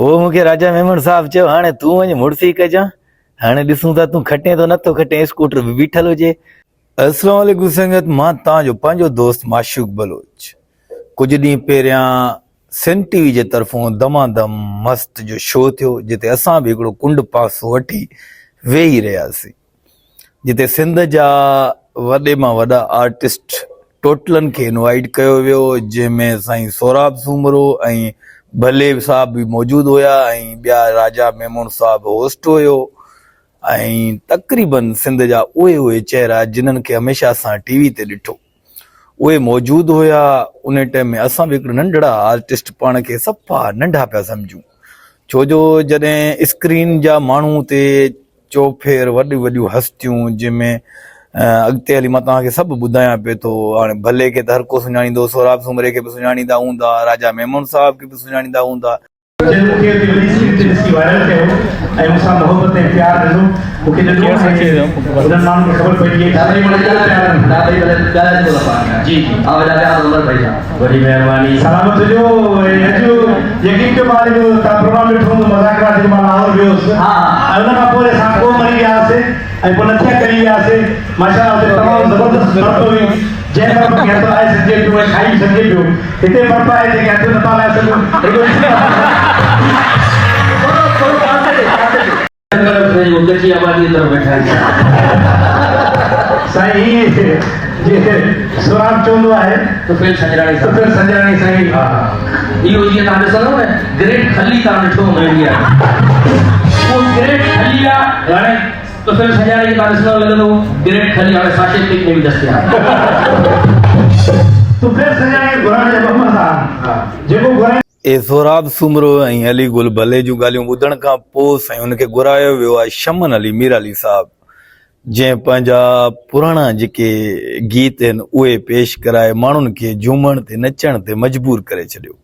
पोइ मूंखे राजा मेमन साहब चयो हाणे तूं वञ मुड़सी कजां। हाणे ॾिसूं था तूं खटे तो नथो खटे, स्कूटर बि बीठल हुजे। अस्सलाम वालेकुम संगत, मां तव्हांजो पंहिंजो दोस्त माशूक बलोच। कुछ ॾींहं पहिरियां सिंध टीवी जे तरफ़ों दमादम मस्त जो शो थियो, जिते असां बि हिकिड़ो कुंड पासो वठी वेही रहियासीं, जिते सिंध जा वॾे मां वॾा आर्टिस्ट टोटलनि खे इनवाइट कयो वियो, जंहिंमें साईं सोराब सूमरो ऐं भले साहब भी मौजूद हुया ऐं ॿिया राजा मेमन साहब होस्ट हुयो ऐं तक़रीबन सिंध जा उहे चेहरा जिन्हनि खे हमेशह असां टीवी ते ॾिठो उहे मौजूद हुया। उन टाइम में असां भी हिकिड़ा नंढड़ा आर्टिस्ट पाण खे सफ़ा नंढा पिया सम्झूं, छो जो जॾहिं स्क्रीन जा माण्हू ते चौफेर वॾियूं वॾियूं हस्तियूं, जंहिंमें अॻिते हली मां तव्हांखे सभु ॿुधायां पियो थो। हाणे भले खे त हर को सुञाणींदो, सोराब सूमरे खे बि सुञाणींदा हूंदा, राजा मेमन साहब खे बि सुञाणींदा हूंदा। सोराब चवंदो आहे तो फिर संजराणी साईं इहो जीअं तव्हां ॾिसंदव न ग्रेट खली तव्हां ॾिठो हूंदो इंडिया वो ग्रेट खली आहे। हाणे तो फिर संजराणी तव्हां ॾिसंदव लॻंदो ग्रेट खली हाणे साशे पिक में बि दस्तियाब तो फिर संजराणी घुराइण जो मक़सद आहे जेको घुराइण ए सोराब सूमरो ऐं अली गुल भले जूं ॻाल्हियूं ॿुधण खां पोइ साईं हुनखे घुरायो वियो आहे शमन अली मीर अली साहब, जंहिं पंहिंजा पुराणा जेके गीत आहिनि उहे पेश कराए माण्हुनि खे झूमण ते नचण ते मजबूर करे छॾियो।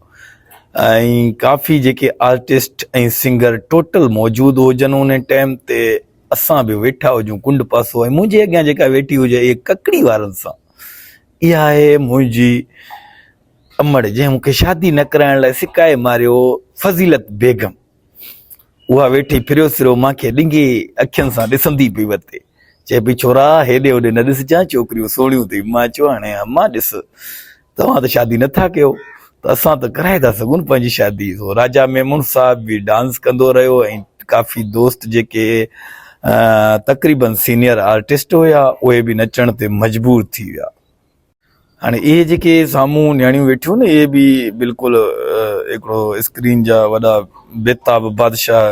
ऐं काफ़ी जेके आर्टिस्ट ऐं सिंगर टोटल मौजूदु हुजनि उन टाइम ते, असां बि वेठा हुजूं कुंड पासो। ऐं मुंहिंजे अॻियां जेका वेठी हुजे इहे ककड़ी वारनि सां, इहा आहे मुंहिंजी अमड़, जंहिं मूंखे शादी न कराइण लाइ सिकाए मारियो, फज़ीलत बेगम। उहा वेठी फिरियो सिरियो मूंखे ॾिंगी अखियुनि सां ॾिसंदी पई वते, चए पई छोरा हेॾे होॾे न ॾिसजांइ, छोकिरियूं सोढ़ियूं अथई। मां चयो हाणे अम्मा ॾिस, तव्हां त शादी नथा कयो त असां त कराए था सघूं पंहिंजी शादी। राजा मेमन साहब बि डांस कंदो रहियो ऐं काफ़ी दोस्त जेके तक़रीबन सीनियर आर्टिस्ट हुया उहे बि नचण ते मजबूर थी विया। हाणे इहे जेके साम्हूं न्याणियूं वेठियूं न, इहे बि बिल्कुलु हिकिड़ो स्क्रीन जा वॾा बेताब बादशाह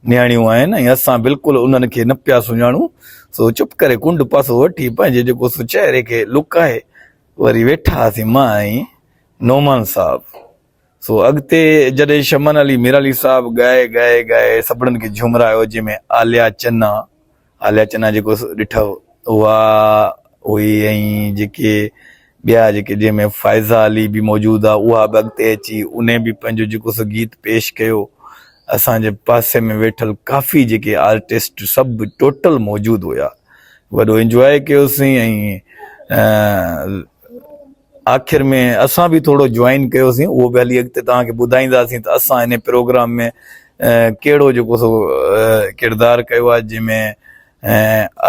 न्याणियूं आहिनि ऐं असां बिल्कुलु उन्हनि खे न पिया सुञाणूं। सो चुप करे कुंड पासो वठी पंहिंजे जेको सो चेहरे खे लुकाए वरी वेठा हुआसीं मां ऐं नोमान साहब। सो अॻिते जॾहिं शमन अली मीर अली साहब ॻाए सभिनीनि खे झुमरायो, जंहिंमें आलिया चन्ना जेको ॾिठो उहा हुई, ऐं जेके ॿिया जेके जंहिंमें फ़ाइज़ा अली बि मौजूदु आहे उहा बि अॻिते अची उन बि पंहिंजो जेको सो गीत पेश कयो। असांजे पासे में वेठल काफ़ी जेके आर्टिस्ट सभु टोटल मौजूदु हुया, वॾो इंजॉय कयोसीं। ऐं आख़िर में असां बि थोरो जॉइन कयोसीं, उहो बि हली अॻिते तव्हांखे ॿुधाईंदासीं त असां हिन प्रोग्राम में कहिड़ो जेको सो किरदारु कयो आहे, जंहिंमें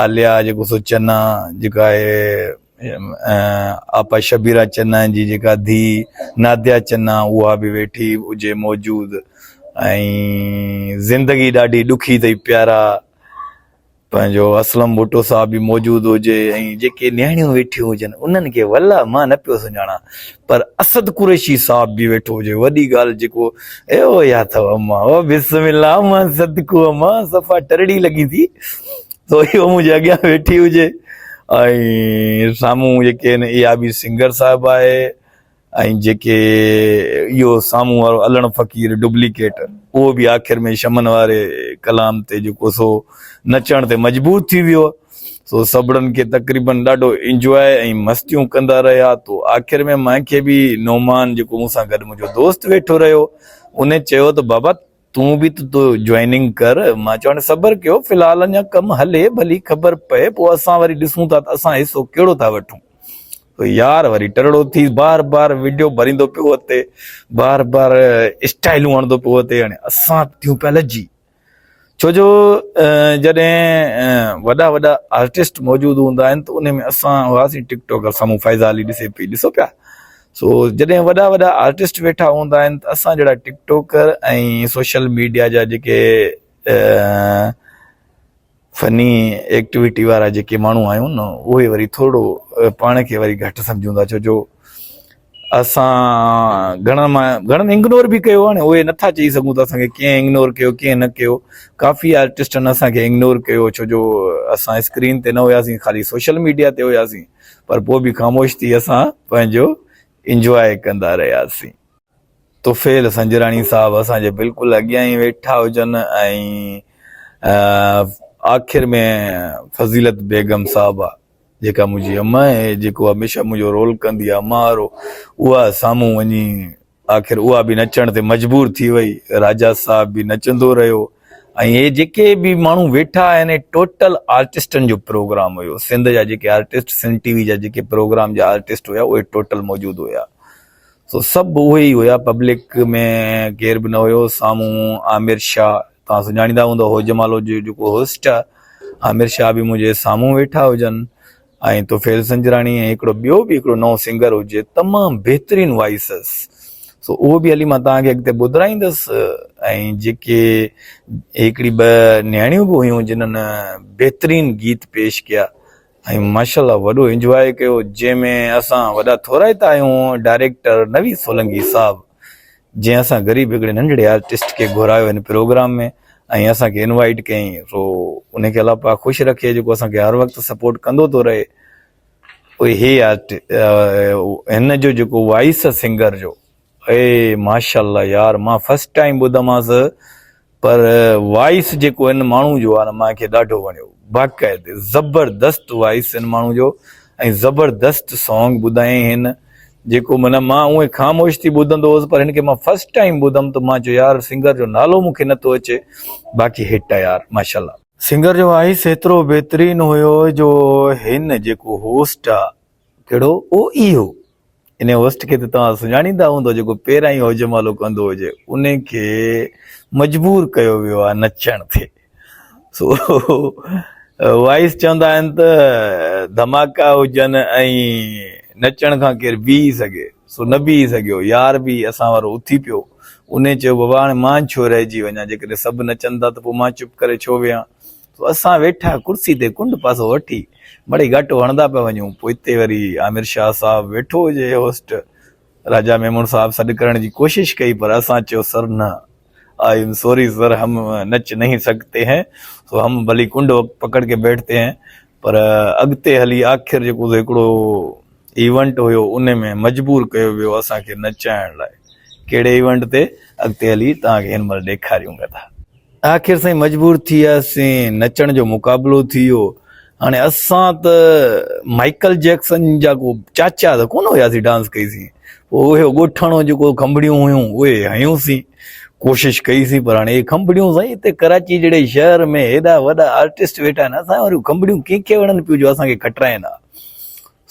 आलिया जेको सो चन्ना जेका आहे आपा शबीरा चन्ना जी जेका धी नादिया चन्ना उहा बि वेठी हुजे मौजूदु। ऐं ज़िंदगी ॾाढी ॾुखी अथई प्यारा पंहिंजो असलम भुट्टो साहब बि मौजूदु हुजे, ऐं जेके न्याणियूं वेठियूं हुजनि उन्हनि खे वल्ला मां न पियो सुञाणा, पर असद कुरैशी साहब बि वेठो हुजे। वॾी ॻाल्हि जेको एओ या अथव अम्मा, ओ बिस्मिल्लाह मां सदको अम्मा, सफ़ा टरड़ी लॻी थी तो इहो मुंहिंजे अॻियां वेठी हुजे। ऐं साम्हूं जेके आहिनि इहा बि सिंगर साहिबु आहे, ऐं जेके इहो साम्हूं वारो अलण फ़कीर डुप्लीकेट उहो बि आख़िर में शमन वारे कलाम ते जेको सो नचण ते मजबूर थी वियो। सो सभिनीनि खे तक़रीबन ॾाढो इंजॉय ऐं मस्तियूं कंदा रहिया। तो आख़िर में मूंखे बि नोमान जेको मूंसां गॾु मुंहिंजो दोस्त वेठो रहियो, उन चयो त बाबा तूं बि तो ज्वाइनिंग कर। मां चयो हाणे सबर कयो, फ़िलहाल अञा कमु हले, भली ख़बर पए, पोइ असां वरी ॾिसूं था त असां हिसो कहिड़ो था वठूं। तो यार वरी टरड़ो थी बार बार वीडियो भरींदो पियो हुते, बार बार स्टाइलूं आणंदो पियो हुते। हाणे असां थियूं पिया लजी, छो जो जॾहिं वॾा वॾा आर्टिस्ट मौजूद हूंदा आहिनि त उन में असां हुआसीं टिकटॉकर, साम्हूं फैज़ा अली ॾिसे पई, ॾिसो पिया। सो जॾहिं वॾा वॾा आर्टिस्ट वेठा हूंदा आहिनि त असां जहिड़ा टिकटॉकर ऐं सोशल मीडिया जा जेके फनी एक्टिविटी वारा जेके माण्हू आहियूं न, उहे वरी थोरो पाण खे वरी घटि सम्झूं था, छो जो असां घणनि इग्नोर बि कयो। हाणे उहे नथा चई सघूं था असांखे कीअं इग्नोर कयो कीअं न कयो। काफ़ी आर्टिस्टनि असांखे इग्नोर कयो, छो जो असां स्क्रीन ते न हुयासीं, ख़ाली सोशल मीडिया ते हुयासीं, पर पोइ बि ख़ामोश थी असां पंहिंजो इंजॉय कंदा रहियासीं। तुफ़ैल संजराणी साहब असांजे बिल्कुलु अॻियां ई वेठा हुजनि, ऐं आख़िर में फज़ीलत बेगम साहबा जेका मुंहिंजी अम्मा आहे, जेको हमेशह मुंहिंजो रोल कंदी आहे अम्मा वारो, उहा साम्हूं वञी आख़िर उहा बि नचण ते मजबूर थी वई। राजा साहब बि नचंदो रहियो, ऐं इहे जेके बि माण्हू वेठा आहिनि टोटल आर्टिस्टनि जो प्रोग्राम हुयो। सिंध जा जेके आर्टिस्ट, सिंध टीवी जा जेके प्रोग्राम जा आर्टिस्ट हुया, उहे टोटल मौजूदु हुया। सो सभु उहे ई हुया, पब्लिक में केर बि न हुयो। साम्हूं आमिर शाह, तव्हां सुञाणींदा हूंदो, होजमालो जो जेको होस्ट आहे, आमिर शाह बि मुंहिंजे साम्हूं वेठा हुजनि, ऐं तुफ़ैल संजराणी, ऐं हिकिड़ो ॿियो बि हिकिड़ो नओं सिंगर हुजे, तमामु बहितरीनु वॉइस। सो उहो बि हली मां तव्हांखे अॻिते ॿुधाईंदुसि। ऐं जेके हिकिड़ी ॿ न्याणियूं बि हुयूं जिन्हनि बहितरीनु गीत पेश कया, ऐं माशाल्लाह वॾो इंजॉय कयो, जंहिंमें असां वॾा थोराइता आहियूं डायरेक्टर नवी सोलंकी साहब, जंहिं असां ग़रीब हिकिड़े नंढड़े आर्टिस्ट खे घुरायो हिन प्रोग्राम में ऐं असांखे इनवाइट कयईं। सो उनखे अलाह पाक ख़ुशि रखे, जेको असांखे हर वक़्तु सपोर्ट कंदो थो रहे। उहे हिन जो जेको वॉइस सिंगर जो, माशाल्लाह यार, मां फर्स्ट टाइम ॿुधमांसि, पर वॉइस जेको हिन माण्हू जो आहे न, मूंखे ॾाढो वणियो। बाक़ाइदे ज़बरदस्त वॉइस हिन माण्हू जो, ऐं ज़बरदस्त सॉन्ग ॿुधायईं हिन, जेको माना मां उहे ख़ामोश थी ॿुधंदो हुउसि, पर हिनखे मां फर्स्ट टाइम ॿुधमि त मां चयो यार सिंगर जो नालो मूंखे नथो अचे, बाक़ी हिट आहे यार माशाल्लाह। सिंगर जो वॉइस एतिरो बहितरीनु हुयो जो हिन जेको होस्ट आहे, कहिड़ो ओ इहो, इन होस्ट खे त तव्हां सुञाणींदा हूंदो, जेको पहिरां ई होजमालो कंदो हुजे, उनखे मजबूर कयो वियो आहे नचण ते। सो वॉइस चवंदा आहिनि त धमाका हुजनि ऐं नचण खां केरु बीही सघे, सो न बीही सघियो। यार बि असां वारो उथी पियो, उन चयो बाबा हाणे मां छो रहिजी वञा, जेकॾहिं सभु नचनि था त पोइ मां चुप करे छो वियां। तो असां वेठा कुर्सी ते कुंड पासो वठी बड़ी घाटो हणंदा पिया वञूं। पोइ हिते वरी आमिर शाह साहब वेठो हुजे होस्ट, राजा मेमून साहब सॾु करण जी कोशिश कई, पर असां चयो सर न, आई एम सॉरी सर, हम नच नहीं सकते हैं, सो हम भली कुंड पकड़ के बैठते हैं। पर अॻिते हली आख़िर जेको हिकिड़ो इवेंट हुयो, उन में मजबूर कयो वियो असांखे नचाइण लाइ। कहिड़े इवेंट ते, अॻिते हली तव्हांखे हिन महिल ॾेखारियूं था। आख़िर साईं मजबूर थी वियासीं, नचण जो मुक़ाबिलो थी वियो। हाणे असां त माइकल जैक्सन जा को चाचा त कोन हुयासीं, डांस कईसीं। पोइ उहे ॻोठणो जेको खंभड़ियूं हुयूं उहे हयूंसीं, कोशिश कईसीं, पर हाणे इहे खंभड़ियूं साईं हिते कराची जहिड़े शहर में हेॾा वॾा आर्टिस्ट वेठा आहिनि, असां वरी खंभड़ियूं कंहिंखे वणनि पियूं जो असांखे खटराइनि हा।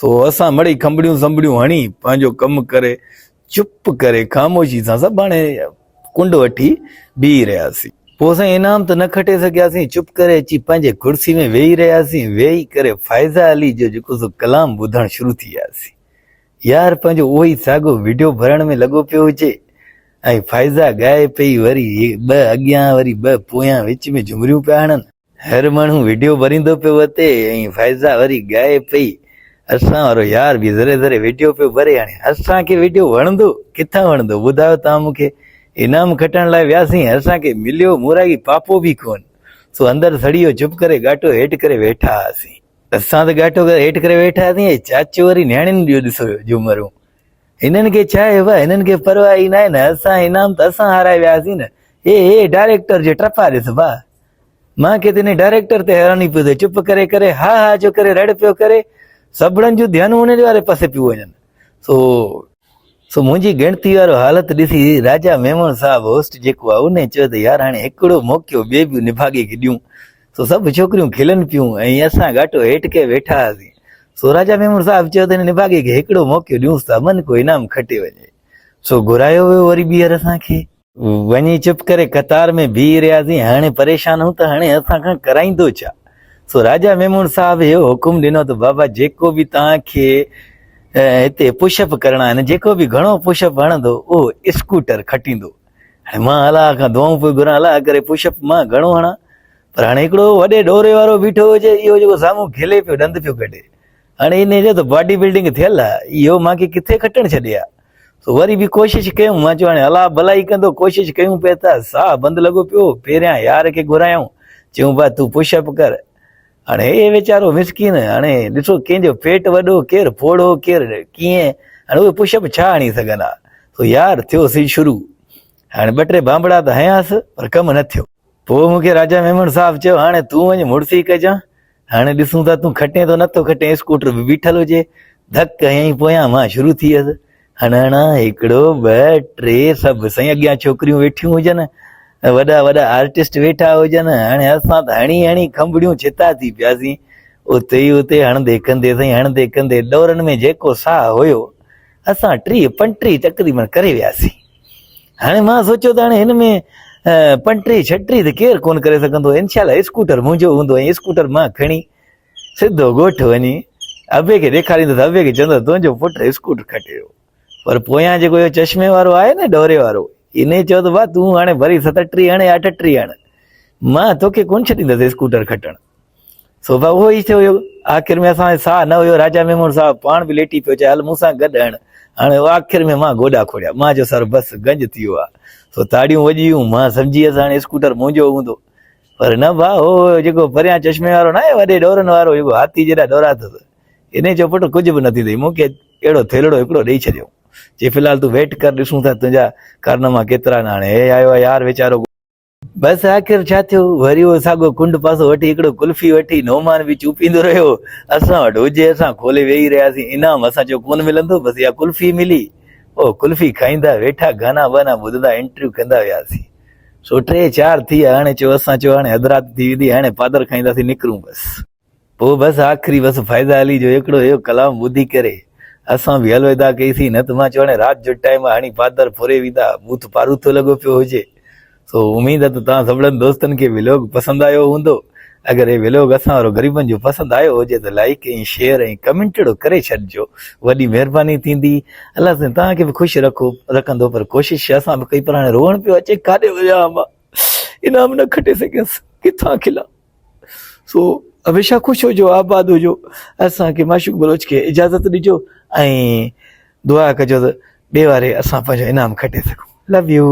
सो असां मड़ी खंभड़ियूं संभड़ियूं हणी पंहिंजो कमु करे चुप करे ख़ामोशी सां सभु हाणे कुंड वठी बीही रहियासीं। पोइ असां इनाम त न खटे सघियासीं, चुप करे अची पंहिंजे कुर्सी में वेही रहियासीं। वेही करे फैज़ा अली जो जेको सो कलाम ॿुधणु शुरू थी वियासीं। यार पंहिंजो उहो ई साॻियो वीडियो भरण में लॻो पियो हुजे, ऐं फैज़ा ॻाए पई, वरी ॿ अॻियां वरी ॿ पोयां विच में झुमरियूं पिया हणनि। हर माण्हू वीडियो भरींदो पियो अचे ऐं फैज़ा वरी ॻाए पई। असां वारो यार बि ज़रे ज़रे वीडियो पियो भरे। हाणे असांखे वीडियो वणंदो किथां वणंदो ॿुधायो तव्हां मूंखे। इनाम खटण लाइ वियासीं, असांखे मिलियो मुरागी पापो बि कोन। सो अंदरि सड़ी वियो, चुप करे गाटो हेठि करे वेठा हुआसीं। असां त गाटो करे हेठि करे वेठा हुआसीं, चाचो वरी न्याणियुनि ॾियो ॾिसो झूमरूं। हिननि खे छा आहे बा, हिननि खे परवाह ई न आहे न, असां इनाम त असां हाराए वियासीं न। हे डायरेक्टर जे टपा ॾिस बा, मूंखे त हिन डायरेक्टर ते हैरानी पियो थिए। चुप करे करे हा हा जो करे रड़ पियो करे, सभिड़नि जूं ध्यानु उन वारे पासे पियो वञनि। सो मुंहिंजी गिणती वारो हालत ॾिसी राजा मेमून साहब होस्ट जेको आहे उन चयो त यार हाणे हिकिड़ो मौक़ो ॿिए बि निभागे खे ॾियूं। सो सभु छोकिरियूं खिलनि पियूं ऐं असां गाटो हेठि के वेठा हुआसीं। सो राजा मेमून साहब चयो त हिन भागे खे हिकिड़ो मौक़ो ॾियूंसि था, मन को इनाम खटे वञे। सो घुरायो वियो वरी ॿीहर असांखे, वञी चुप करे कतार में बीह रहियासीं। हाणे परेशान हूं त हाणे असां खां कराईंदो छा? सो राजा मेमून साहब इहो हुकुम ॾिनो त बाबा जेको बि तव्हांखे हिते पुशअप करणा आहिनि, जेको बि घणो पुशअप हणंदो उहो स्कूटर खटींदो। हाणे मां अलाह खां दुआऊं पियो घुरां, अलाह करे पुशअप मां घणो हणां, पर हाणे हिकिड़ो वॾे डोरे वारो बीठो हुजे, इहो जेको साम्हूं खिले पियो, ॾंद पियो कढे। हाणे इन जो त बॉडी बिल्डिंग थियल आहे, इहो मूंखे किथे खटणु छॾे आहे। सो वरी बि कोशिशि कयूं, मां चयो हाणे अलाह भलाई कंदो, कोशिशि कयूं पिया था। साह बंदि लॻो पियो, पहिरियां यार खे घुरायूं, चयूं भाउ तूं पुशअप कर। हाणे हे वीचारो मिसकिन, हाणे ॾिसो कंहिंजो पेट वॾो, केरु फोड़ो, केरु कीअं, हाणे उहे पुशअप छा हणी सघंदा। सो यार थियोसीं शुरू। हाणे 2-3 बांबड़ा त हयांसि, पर कमु न थियो। पोइ मूंखे राजा मेमून साहब चयो हाणे तूं वञी मुड़सी कजां, हाणे ॾिसूं था तूं खटे थो नथो खटे। स्कूटर बि बीठल हुजे, धक हयईं पोयां मां शुरू थी वियसि हणण। 1 2 3 सभु साईं अॻियां छोकिरियूं वेठियूं हुजनि, वॾा वॾा आर्टिस्ट वेठा हुजनि। हाणे असां त हणी हणी खंभड़ियूं छिता थी पियासीं, उते ई उते हणंदे कंदे साईं, हणंदे कंदे डोरनि में जेको साह हुयो असां 30-35 तक़रीबन करे वियासीं। हाणे मां सोचियो त हाणे हिन में 35-36 त केरु कोन करे सघंदो, इनशाला स्कूटर मुंहिंजो हूंदो। ऐं स्कूटर मां खणी सिधो ॻोठु वञी अबे खे ॾेखारींदुसि, अबे खे चवंदो तुंहिंजो पुटु स्कूटर खटे वियो। पर पोयां जेको इहो चश्मे वारो आहे न, डोरे वारो, इन चयो त भाउ तूं हाणे भरी 37 हणे 38 हण, मां तोखे कोन छॾींदसि स्कूटर खटण। सो भाउ उहो ई थियो हुयो। आख़िर में असां साह न हुयो, राजा मेमून साहब पाण बि लेटी पियो चए हल मूंसां गॾु हण। हाणे आख़िर में मां गोॾा खोड़िया, मां जो सर बसि गंज थी वियो आहे। सो ताड़ियूं वॼियूं, मां सम्झी वियसि हाणे स्कूटर मुंहिंजो हूंदो। पर न भाउ, हो जेको परियां चश्मे वारो न आहे, वॾे डोरनि वारो, जेको हाथी जहिड़ा डोरा अथसि, इन जो पुटु कुझु बि न थींदई। मूंखे अहिड़ो थेलड़ो हिकिड़ो ॾेई छॾियो, चई फ़िलहाल तूं वेट कर, ॾिसूं था तुंहिंजा कारनामा केतिरा न। हाणे हे आयो आहे यार वीचारो। बसि आख़िर छा थियो, वरी उहो साॻो कुंड पासो वठी हिकिड़ो कुल्फी वठी नोमान बि चूपींदो रहियो। असां वटि हुजे असां खोले वेही रहियासीं, इनाम असां चयो कोन मिलंदो, बसि इहा कुल्फी मिली। ओ कुल्फी खाईंदा वेठा, गाना वाना ॿुधंदा, इंटरव्यू कंदा वियासीं। सो 3-4 थी विया। हाणे असां चयो हाणे अधरात थी वेंदी, हाणे पादर खाईंदासीं, निकिरूं बसि। पोइ बसि आख़िरी बसि फ़ाइदा अली जो हिकिड़ो इहो कलाम ॿुधी करे असां बि अलविदा कईसीं। न त मां चयो हाणे राति जो टाइम हाणे पादर फुरे वेंदा, बूथ पारूथो लॻो पियो हुजे। सो उमेद आहे त तव्हां सभिड़नि दोस्तनि खे व्लॉग पसंदि आयो हूंदो। अगरि हे व्लॉग असां वारो ग़रीबनि जो पसंदि आयो हुजे त लाइक ऐं शेयर ऐं कमेंटड़ो करे छॾिजो, वॾी महिरबानी थींदी। अलाह साईं तव्हांखे बि ख़ुशि रखंदो। पर कोशिशि असां बि कई, पर हाणे रोअण पियो अचे, काॾे वञा मां, इनाम न खटे सघियसि, किथां खिला। सो हमेशह ख़ुशि हुजो, आबाद हुजो। असांखे माशूक बलोच खे इजाज़त ॾिजो ऐं दुआ कजो त ॿिए वारे असां पंहिंजो इनाम खटे सघूं। Love U.